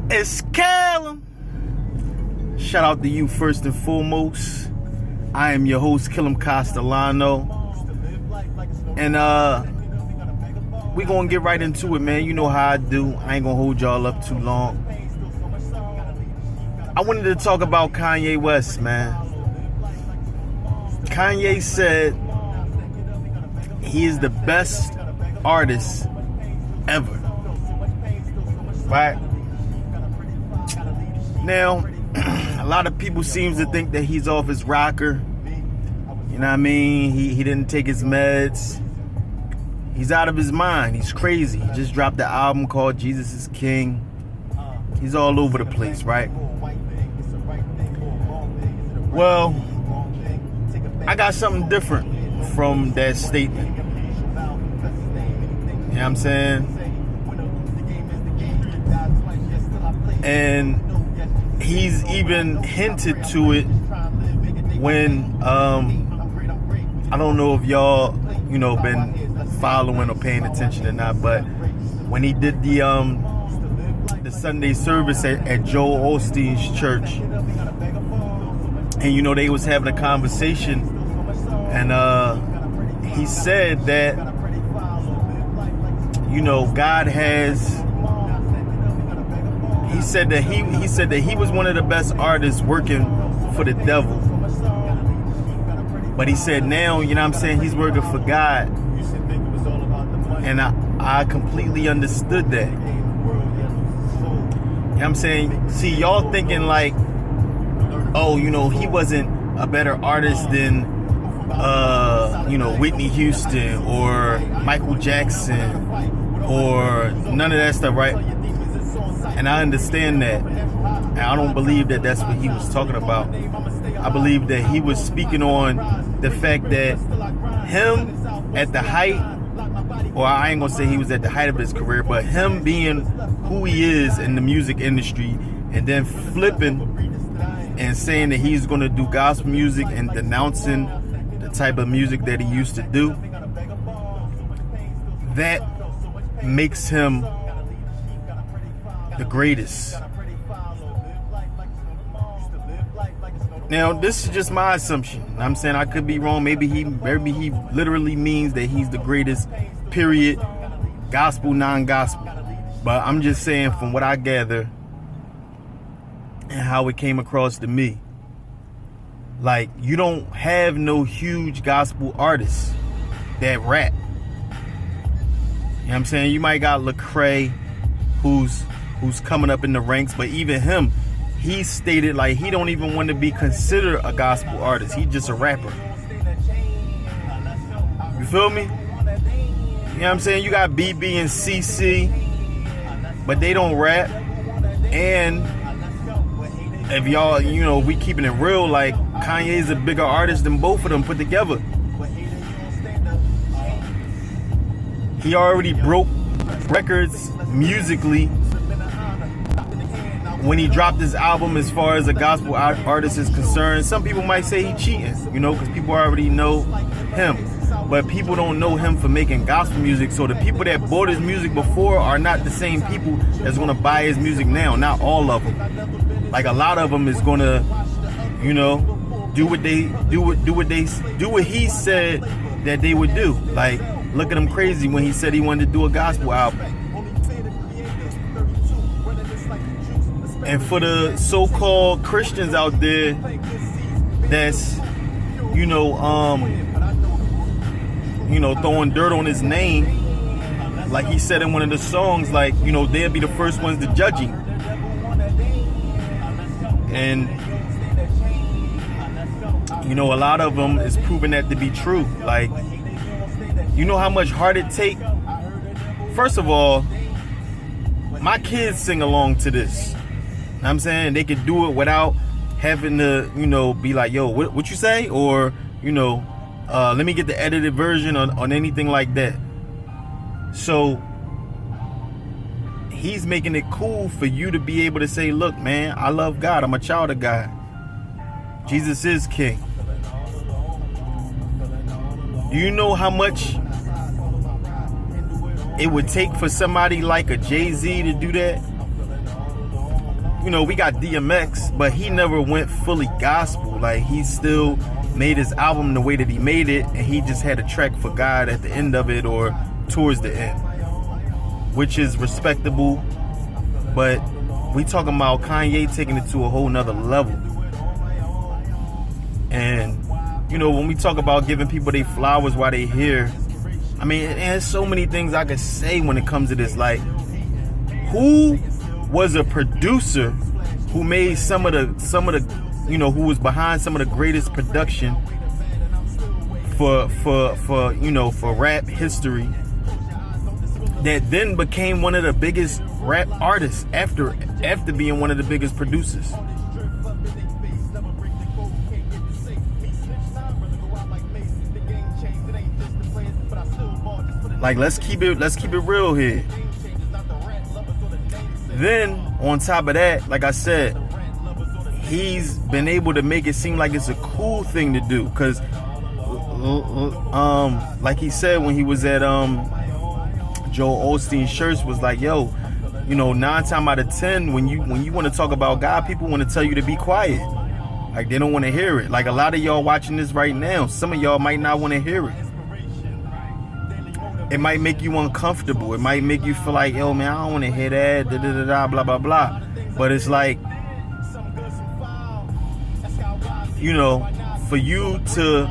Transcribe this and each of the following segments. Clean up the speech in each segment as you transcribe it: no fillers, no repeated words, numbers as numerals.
It's Callum. Shout out to you first and foremost. I am your host, Killum Castellano. And we gonna get right into it, man. You know how I do. I ain't gonna hold y'all up too long. I wanted to talk about Kanye West, man. Kanye said he is the best artist ever. Right? Now, a lot of people seems to think that he's off his rocker. You know what I mean? He didn't take his meds. He's out of his mind. He's crazy. He just dropped the album called Jesus is King. He's all over the place, right? Well, I got something different from that statement. You know what I'm saying? And he's even hinted to it when I don't know if y'all been following or paying attention or not, but when he did the Sunday service at Joel Osteen's church, and they was having a conversation, and he said that God has. He said that he was one of the best artists working for the devil. But he said now, he's working for God. And I completely understood that. See, y'all thinking like, oh, he wasn't a better artist than Whitney Houston or Michael Jackson or none of that stuff, right? And I understand that. And I don't believe that that's what he was talking about. I believe that he was speaking on the fact that him at the height, or I ain't gonna say he was at the height of his career, but him being who he is in the music industry and then flipping and saying that he's gonna do gospel music and denouncing the type of music that he used to do, that makes him the greatest. Now, this is just my assumption. I'm saying I could be wrong. Maybe he literally means that he's the greatest, period, gospel, non-gospel. But I'm just saying from what I gather and how it came across to me. Like, you don't have no huge gospel artists that rap. You know what I'm saying? You might got Lecrae, who's coming up in the ranks, but even him, he stated like he don't even want to be considered a gospel artist. He's just a rapper. You feel me? You know what I'm saying? You got BB and CC, but they don't rap. And if y'all, if we keeping it real, like Kanye's a bigger artist than both of them put together. He already broke records musically when he dropped his album as far as a gospel artist is concerned. Some people might say he cheating, because people already know him. But people don't know him for making gospel music. So the people that bought his music before are not the same people that's going to buy his music now. Not all of them. Like a lot of them is going to, do what he said that they would do. Like, look at him crazy when he said he wanted to do a gospel album. And for the so-called Christians out there that's, throwing dirt on his name, like he said in one of the songs, like, they'll be the first ones to judge him. And, a lot of them is proving that to be true. Like, how much heart it take? First of all, my kids sing along to this. I'm saying they could do it without having to, be like, yo, what you say? Or, let me get the edited version on anything like that. So he's making it cool for you to be able to say, look, man, I love God. I'm a child of God. Jesus is King. Do you know how much it would take for somebody like a Jay-Z to do that? you know, we got DMX, but he never went fully gospel. Like, he still made his album the way that he made it, and he just had a track for God at the end of it or towards the end, which is respectable. But we talking about Kanye taking it to a whole nother level. And, you know, when we talk about giving people their flowers while they here, I mean, there's so many things I could say when it comes to this. Like, who was a producer who made some of the, you know, who was behind some of the greatest production for you know, for rap history, that then became one of the biggest rap artists after being one of the biggest producers? Like, let's keep it real here. Then on top of that, like I said, he's been able to make it seem like it's a cool thing to do, because like he said when he was at Joel Osteen's church, was like, yo, you know, 9 times out of 10 when you want to talk about God, people want to tell you to be quiet. Like, they don't want to hear it. Like, a lot of y'all watching this right now, some of y'all might not want to hear it. It might make you uncomfortable. It might make you feel like, yo, man, I don't want to hear that, da-da-da-da, blah, blah, blah. But it's like, you know, for you to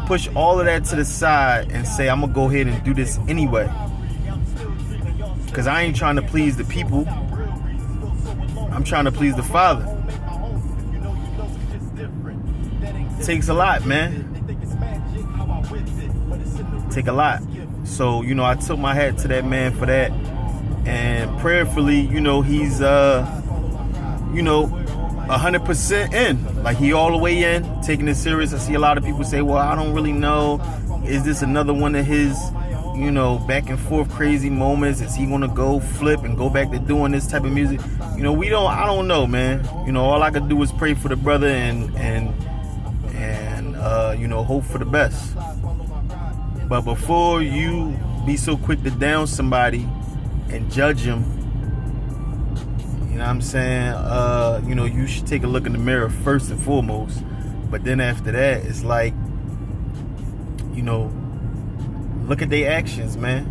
push all of that to the side and say, I'm going to go ahead and do this anyway, because I ain't trying to please the people. I'm trying to please the Father. It takes a lot, man. Take a lot. So, you know, I took my hat to that man for that. And prayerfully, you know, he's, you know, 100% in. Like, he all the way in, taking it serious. I see a lot of people say, well, I don't really know. Is this another one of his, you know, back and forth crazy moments? Is he going to go flip and go back to doing this type of music? You know, I don't know, man. You know, all I could do is pray for the brother and you know, hope for the best. But before you be so quick to down somebody and judge them, you know what I'm saying? You know, you should take a look in the mirror first and foremost. But then after that, it's like, you know, look at their actions, man.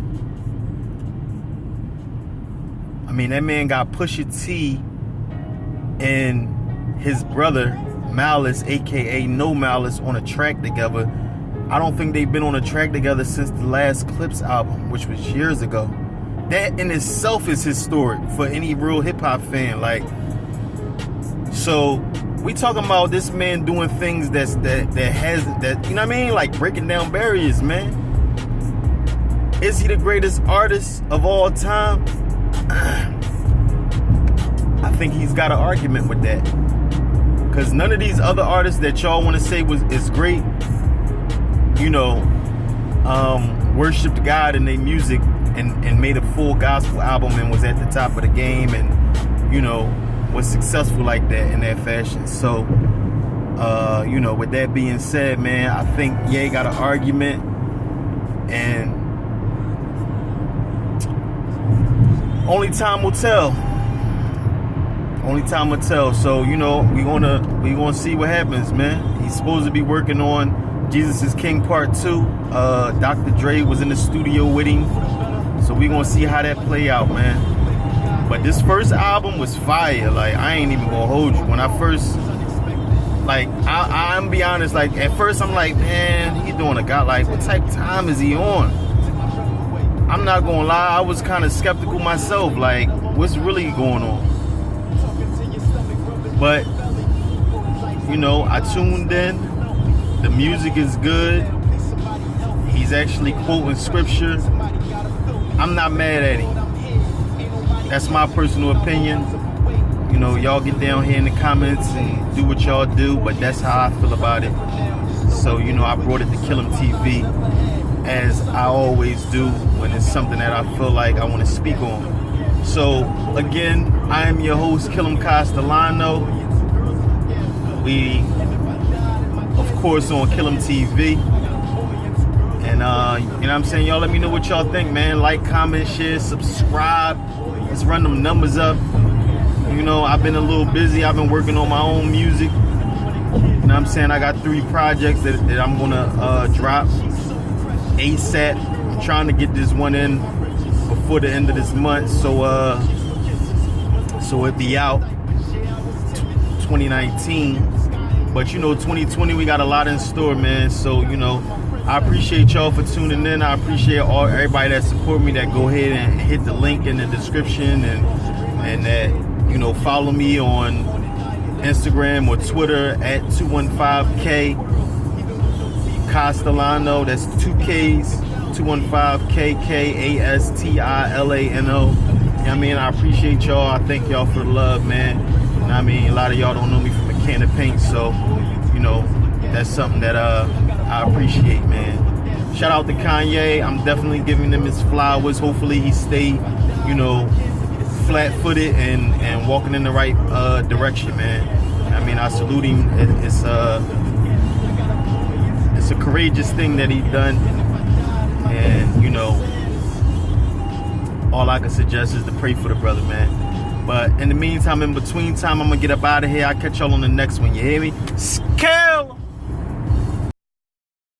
I mean, that man got Pusha T and his brother Malice, aka No Malice, on a track together. I don't think they've been on a track together since the last Clips album, which was years ago. That in itself is historic for any real hip-hop fan. Like, so we talking about this man doing things that you know what I mean, like breaking down barriers, man. Is he the greatest artist of all time? I think he's got an argument with that, because none of these other artists that y'all want to say is great, you know, worshiped God in their music and made a full gospel album and was at the top of the game and, you know, was successful like that in that fashion. So, you know, with that being said, man, I think Ye got an argument, and only time will tell. Only time will tell. So, you know, we gonna see what happens, man. He's supposed to be working on Jesus is King Part 2. Dr. Dre was in the studio with him. So we gonna see how that play out, man. But this first album was fire. Like, I ain't even gonna hold you. When I first, like, I'm be honest, like, at first I'm like, man, he doing a God, like, what type of time is he on? I'm not gonna lie, I was kind of skeptical myself, like, what's really going on? But, you know, I tuned in. The music is good. He's actually quoting scripture. I'm not mad at him. That's my personal opinion. You know, y'all get down here in the comments and do what y'all do, but that's how I feel about it. So, you know, I brought it to Kill 'Em TV, as I always do when it's something that I feel like I want to speak on. So, again, I am your host, Kill 'Em Castellano. We, of course, on Kill 'Em TV. And, you know what I'm saying? Y'all let me know what y'all think, man. Like, comment, share, subscribe. Let's run them numbers up. You know, I've been a little busy. I've been working on my own music. You know what I'm saying? I got 3 projects that I'm gonna drop ASAP. I'm trying to get this one in before the end of this month, so it be out 2019. But you know, 2020 we got a lot in store, man. So you know, I appreciate y'all for tuning in. I appreciate everybody that support me, that go ahead and hit the link in the description, and that, you know, follow me on Instagram or Twitter at 215K Castellano. That's 2 K's, 215KKASTILANO. I mean, I appreciate y'all. I thank y'all for the love, man. And I mean, a lot of y'all don't know me from a can of paint, so you know, that's something that I appreciate, man. Shout out to Kanye. I'm definitely giving him his flowers. Hopefully he stay, you know, flat-footed and walking in the right direction, man. I mean, I salute him. It's a courageous thing that he done, and you know, all I can suggest is to pray for the brother, man. But in the meantime, in between time, I'm gonna get up out of here. I'll catch y'all on the next one. You hear me? Scale.